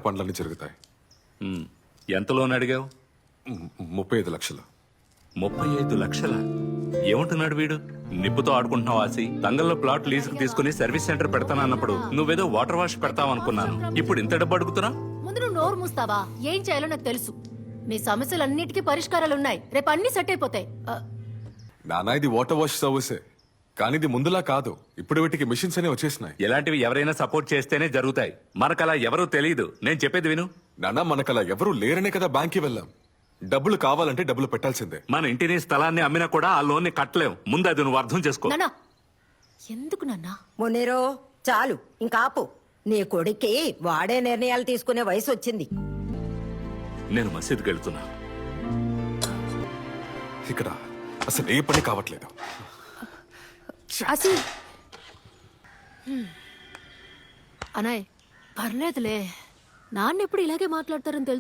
పనులన్నీ జరుగుతాయి. ఎంత లోన్ అడిగావు? 35 లక్షలు. 35 లక్షల? ఏమంటున్నాడు వీడు? నిప్పుతో ఆడుకుంటున్నావు ఆసి. తంగల్లో ప్లాట్ లీజుకు తీసుకుని సర్వీస్ సెంటర్ పెడతానన్నప్పుడు నువ్వేదో వాటర్ వాష్ పెడతావనుకున్నాను. ఇప్పుడు ఇంత డబ్బు అడుగుతున్నా? ముందు నువ్వు నోరు మూస్తావా? ఏం చేయాలో నాకు తెలుసు. నీ సమస్యలన్నిటికీ పరిష్కారాలు ఉన్నాయి. రేపు అన్ని సెట్ అయిపోతాయి. నానా ఇది వాటర్ వాష్ సర్వీసే, కానీ ఇది ముందులా కాదు. ఇప్పుడు వీటికి మిషన్స్ అనే వచ్చేసినాయి. ఇలాంటివి ఎవరైనా సపోర్ట్ చేస్తేనే జరుగుతాయి. మనకలా ఎవరూ తెలియదు. నేను చెప్పేది విను. నానా మనకలా ఎవరూ లేరనే కదా బ్యాంక్కి వెళ్ళాం. డబ్బులు కావాలంటే డబ్బులు పెట్టాల్సిందే. మన ఇంటిని స్థలాన్ని అమ్మినా కూడా ఆ లోన్ని కట్టలేం. ముందు అది నువ్వు అర్థం చేసుకో. నాన్నా ఎందుకు నాన్నా? మునీరో చాలు ఇంకాపు. నీ కొడుక్కి వాడే నిర్ణయాలు తీసుకునే వయసు వచ్చింది. నేను మసీదుకి వెళ్తున్నా. ఇక్కడ అసలు ఏ పని కావట్లేదు. అనాయ్ పర్లేదులే. నాన్న ఎప్పుడు ఇలాగే మాట్లాడతారని తెలుసు.